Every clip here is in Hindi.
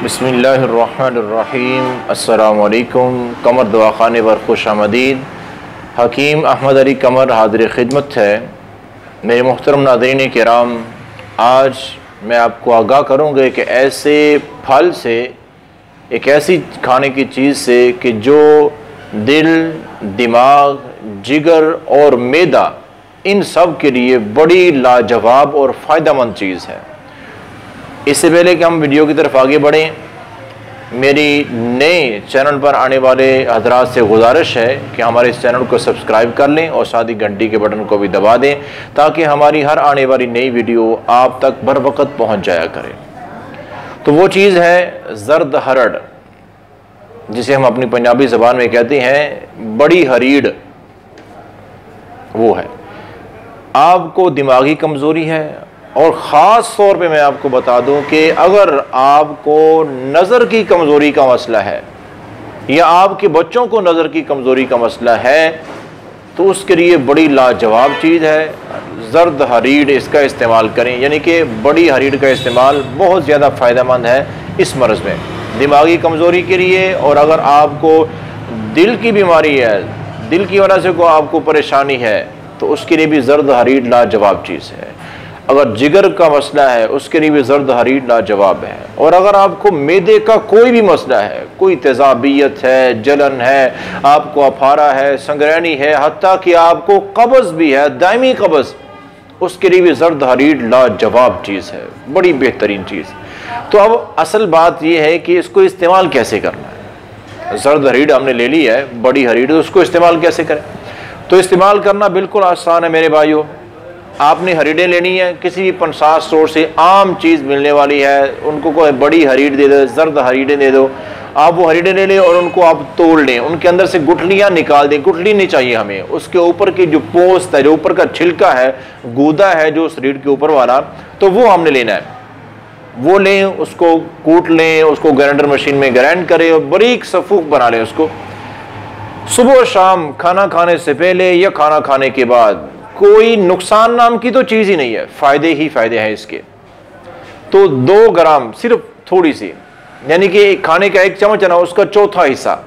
बिस्मिल्लाहिर्रहमानिर्रहीम। अस्सलामुअलैकुम। कमर दवाखाने पर खुश आमदीद। हकीम अहमद अली कमर हाज़िर खिदमत है। मेरे मोहतरम नाज़रीन किराम, आज मैं आपको आगाह करूँगा कि ऐसे फल से, एक ऐसी खाने की चीज़ से कि जो दिल, दिमाग, जिगर और मैदा, इन सब के लिए बड़ी लाजवाब और फ़ायदेमंद चीज़ है। इससे पहले कि हम वीडियो की तरफ आगे बढ़ें, मेरी नए चैनल पर आने वाले हजरात से गुजारिश है कि हमारे इस चैनल को सब्सक्राइब कर लें और साथ ही घंटी के बटन को भी दबा दें ताकि हमारी हर आने वाली नई वीडियो आप तक बर वक्त पहुँच जाया करे। तो वो चीज़ है जर्द हरड़, जिसे हम अपनी पंजाबी ज़बान में कहते हैं बड़ी हरीड़। वो है, आपको दिमागी कमज़ोरी है और ख़ास तौर पे मैं आपको बता दूं कि अगर आपको नज़र की कमज़ोरी का मसला है या आपके बच्चों को नज़र की कमज़ोरी का मसला है तो उसके लिए बड़ी लाजवाब चीज़ है जर्द हरीड़। इसका इस्तेमाल करें, यानी कि बड़ी हरीड़ का इस्तेमाल बहुत ज़्यादा फ़ायदेमंद है इस मर्ज़ में, दिमागी कमज़ोरी के लिए। और अगर आपको दिल की बीमारी है, दिल की वजह से को आपको परेशानी है, तो उसके लिए भी जर्द हरीड़ लाजवाब चीज़ है। अगर जिगर का मसला है उसके लिए भी जर्द हरीड़ लाजवाब है। और अगर आपको मैदे का कोई भी मसला है, कोई तेज़ाबियत है, जलन है, आपको अफारा है, संगरैनी है, हत्ता कि आपको कब्ज़ भी है, दायमी कब्ज़, उसके लिए भी जर्द हरीड़ लाजवाब चीज़ है, बड़ी बेहतरीन चीज़। तो अब असल बात यह है कि इसको इस्तेमाल कैसे करना है। जर्द हरीड़ हमने ले ली है, बड़ी हरीड़, तो उसको इस्तेमाल कैसे करें। तो इस्तेमाल करना बिल्कुल आसान है मेरे भाइयों। आपने हरीड़ें लेनी है, किसी भी पंसार स्टोर से आम चीज़ मिलने वाली है, उनको कोई बड़ी हरीड़ दे दो, जर्द हरीड़ें दे दो। आप वो हरीड़ें ले लें और उनको आप तोड़ लें, उनके अंदर से गुठलियाँ निकाल दें। गुठली नहीं चाहिए हमें, उसके ऊपर की जो पोस्ट है, जो ऊपर का छिलका है, गूदा है जो उस रीढ़ के ऊपर वाला, तो वो हमने लेना है। वो लें, उसको कूट लें, उसको ग्राइंडर मशीन में ग्राइंड करें और बारीक सफूफ बना लें उसको। सुबह शाम खाना खाने से पहले या खाना खाने के बाद, कोई नुकसान नाम की तो चीज़ ही नहीं है, फ़ायदे ही फ़ायदे हैं इसके। तो 2 ग्राम, सिर्फ थोड़ी सी, यानी कि खाने का 1 चम्मच है ना, उसका चौथा हिस्सा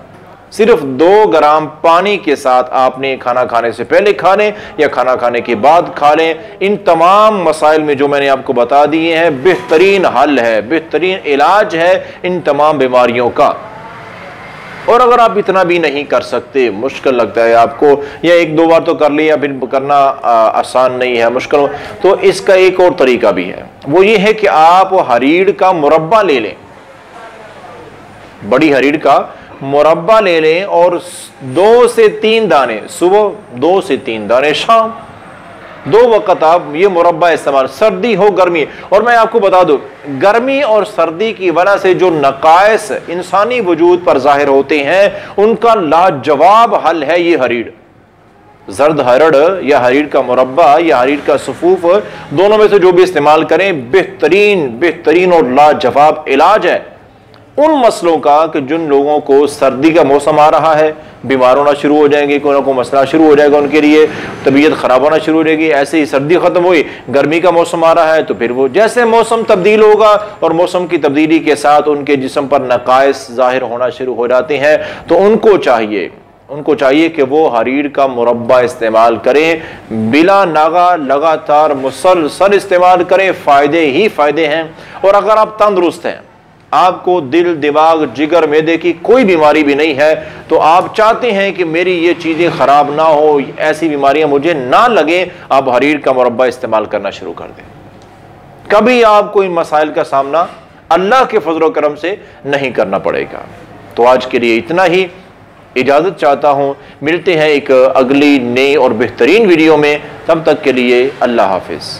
सिर्फ 2 ग्राम पानी के साथ आपने खाना खाने से पहले खा लें या खाना खाने के बाद खा लें। इन तमाम मसाइल में जो मैंने आपको बता दिए हैं, बेहतरीन हल है, बेहतरीन इलाज है इन तमाम बीमारियों का। और अगर आप इतना भी नहीं कर सकते, मुश्किल लगता है आपको, या 1-2 बार तो कर लिया, फिर करना आसान नहीं है, मुश्किल, तो इसका एक और तरीका भी है। वो ये है कि आप हरीड़ का मुरब्बा ले लें, बड़ी हरीड़ का मुरब्बा ले लें और 2 से 3 दाने सुबह, 2 से 3 दाने शाम, 2 वक्त आप ये मुरब्बा इस्तेमाल, सर्दी हो गर्मी। और मैं आपको बता दूं, गर्मी और सर्दी की वजह से जो नकाइस इंसानी वजूद पर जाहिर होते हैं, उनका लाजवाब हल है ये हरीड़। जर्द हरड़ या हरीड़ का मुरब्बा या हरीड़ का सफूफ, दोनों में से जो भी इस्तेमाल करें, बेहतरीन और लाजवाब इलाज है उन मसलों का कि जिन लोगों को सर्दी का मौसम आ रहा है, बीमार होना शुरू हो जाएंगे, कोई ना कोई मसला शुरू हो जाएगा उनके लिए, तबीयत ख़राब होना शुरू हो जाएगी। ऐसे ही सर्दी ख़त्म हुई, गर्मी का मौसम आ रहा है, तो फिर वो जैसे मौसम तब्दील होगा और मौसम की तब्दीली के साथ उनके जिस्म पर नकाइस ज़ाहिर होना शुरू हो जाते हैं, तो उनको चाहिए कि वो हरीड़ का मुरब्बा इस्तेमाल करें, बिला नागा लगातार मुसलसल इस्तेमाल करें, फ़ायदे ही फ़ायदे हैं। और अगर आप तंदुरुस्त हैं, आपको दिल, दिमाग, जिगर, मैदे की कोई बीमारी भी नहीं है, तो आप चाहते हैं कि मेरी ये चीज़ें ख़राब ना हो, ऐसी बीमारियां मुझे ना लगें, आप हरीड़ का मुरब्बा इस्तेमाल करना शुरू कर दें। कभी आपको इन मसाइल का सामना अल्लाह के फजल करम से नहीं करना पड़ेगा। तो आज के लिए इतना ही, इजाज़त चाहता हूँ। मिलते हैं एक अगली नई और बेहतरीन वीडियो में, तब तक के लिए अल्लाह हाफिज़।